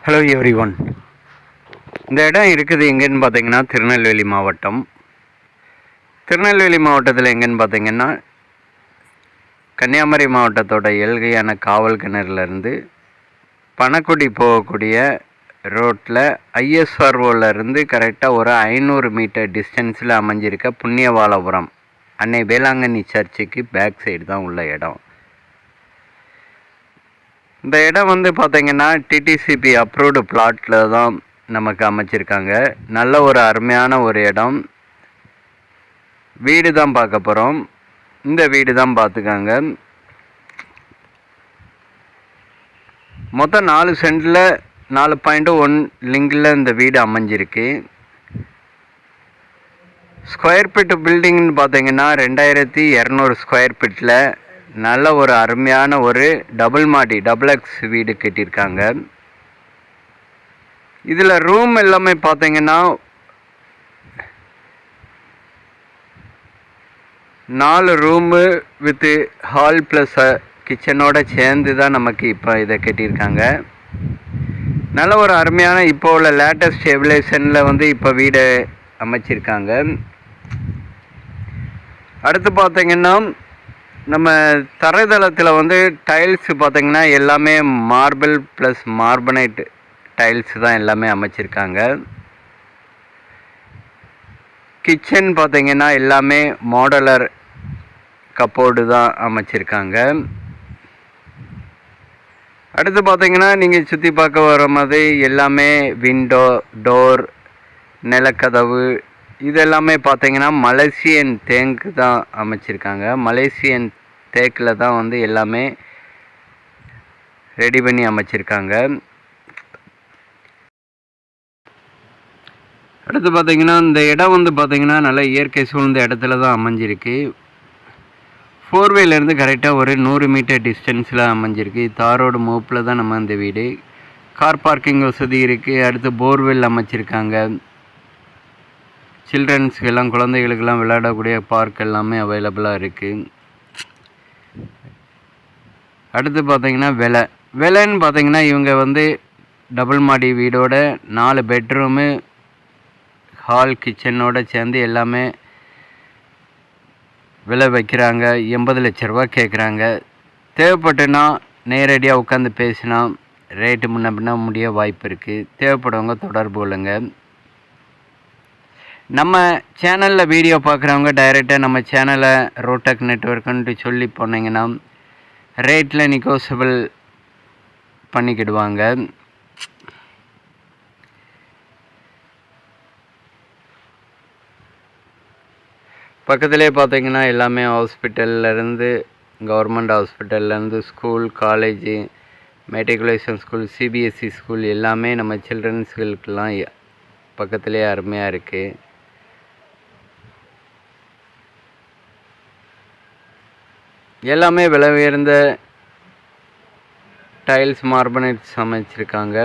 Hello every one. இந்த இடம் இருக்குது எங்கேன்னு பார்த்தீங்கன்னா திருநெல்வேலி மாவட்டம். திருநெல்வேலி மாவட்டத்தில் எங்கேன்னு பார்த்தீங்கன்னா கன்னியாகுமரி மாவட்டத்தோட எல்கையான காவல் கிணறுலேருந்து பணக்குடி போகக்கூடிய ரோட்டில் ஐஎஸ்ஆர்ஓலேருந்து கரெக்டாக ஒரு 500 மீட்டர் டிஸ்டன்ஸில் அமைஞ்சிருக்க புண்ணியவாலபுரம் அன்னை வேளாங்கண்ணி சர்ச்சுக்கு பேக் சைடு தான் உள்ள இடம். இந்த இடம் வந்து பார்த்திங்கன்னா டிடிசிபி அப்ரூவ்டு பிளாட்டில் தான் நமக்கு அமைச்சிருக்காங்க. நல்ல ஒரு அருமையான ஒரு இடம். வீடு தான் பார்க்க போகிறோம். இந்த வீடு தான் பார்த்துக்காங்க. மொத்தம் 4 சென்டில் 4.1 லிங்கில் இந்த வீடு அமைஞ்சிருக்கு. ஸ்கொயர் ஃபீட் பில்டிங்னு பார்த்தீங்கன்னா 2200 ஸ்கொயர் ஃபீட்டில் நல்ல ஒரு அருமையான ஒரு டபுள் எக்ஸ் வீடு கட்டியிருக்காங்க. இதில் ரூம் எல்லாமே பார்த்தீங்கன்னா 4 ரூமு வித்து ஹால் ப்ளஸ் கிச்சனோட சேர்ந்து தான் நமக்கு இப்போ இதை கட்டியிருக்காங்க. நல்ல ஒரு அருமையான இப்போ உள்ள லேட்டஸ்ட் எவல்யூஷனில் வந்து இப்போ வீடு அமைச்சிருக்காங்க. அடுத்து பார்த்தீங்கன்னா நம்ம தரைதளத்தில் வந்து டைல்ஸு பார்த்திங்கன்னா எல்லாமே மார்பிள் ப்ளஸ் மார்பனைட் டைல்ஸ் தான் எல்லாமே அமைச்சிருக்காங்க. கிச்சன் பார்த்திங்கன்னா எல்லாமே மாடலர் கப்போர்டு தான் அமைச்சிருக்காங்க. அடுத்து பார்த்திங்கன்னா நீங்கள் சுற்றி பார்க்க வர மாதிரி எல்லாமே விண்டோ, டோர், நிலக்கதவு இதெல்லாமே பார்த்திங்கன்னா மலேசியன் தேக்கு தான் அமைச்சிருக்காங்க. மலேசியன் தேக்கில் தான் வந்து எல்லாமே ரெடி பண்ணி அமைச்சிருக்காங்க. அடுத்து பார்த்திங்கன்னா இந்த இடம் வந்து பார்த்திங்கன்னா நல்ல இயற்கை சூழ்ந்த இடத்துல தான் அமைஞ்சிருக்கு. 4 வேலேருந்து கரெக்டாக ஒரு 100 மீட்டர் டிஸ்டன்ஸில் அமைஞ்சிருக்கு. தாரோடு மூப்பில் தான் நம்ம இந்த வீடு. கார் பார்க்கிங் வசதி இருக்குது. அடுத்து போர்வெல் அமைச்சிருக்காங்க. சில்ட்ரன்ஸுக்கெல்லாம் குழந்தைகளுக்கெல்லாம் விளையாடக்கூடிய பார்க் எல்லாமே அவைலபிளாக இருக்குது. அடுத்து பார்த்திங்கன்னா விலைன்னு பார்த்திங்கன்னா இவங்க வந்து டபுள் மாடி வீடோட 4 பெட்ரூமு ஹால் கிச்சனோட சேர்ந்து எல்லாமே விலை வைக்கிறாங்க. 80 லட்ச ரூபா கேட்குறாங்க. தேவைப்பட்டுன்னா நேரடியாக உட்காந்து பேசினா ரேட்டு முன்ன பின்ன முடிய வாய்ப்பு இருக்குது. தேவைப்படுறவங்க தொடர்பு கொள்ளுங்க. நம்ம சேனலில் வீடியோ பார்க்குறவங்க டைரெக்டாக நம்ம சேனலை ரோடெக் நெட்வொர்க்குன்ட்டு சொல்லி போனீங்கன்னா ரேட்டில் நெகோசியபிள் பண்ணிக்கிடுவாங்க. பக்கத்துலேயே பார்த்தீங்கன்னா எல்லாமே ஹாஸ்பிட்டல்லேருந்து கவர்மெண்ட் ஹாஸ்பிட்டல்லேருந்து school, college, matriculation school, CBSE school எல்லாமே நம்ம சில்ட்ரன்ஸுகளுக்கெல்லாம் பக்கத்துலேயே அருமையாக இருக்குது. எல்லாமே விலை உயர்ந்த டைல்ஸ், மார்பனைட்ஸ் அமைச்சிருக்காங்க.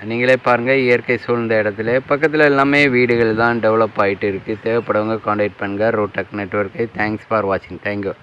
நீங்களே பாருங்கள், இயற்கை சூழ்ந்த இடத்துல பக்கத்தில் எல்லாமே வீடுகள் தான் டெவலப் ஆகிட்டு இருக்குது. தேவைப்படுறவங்க காண்டாக்ட் பண்ணுங்கள் ரோடெக் நெட்வொர்க்கை. தேங்க்ஸ் ஃபார் வாட்சிங். தேங்க்யூ.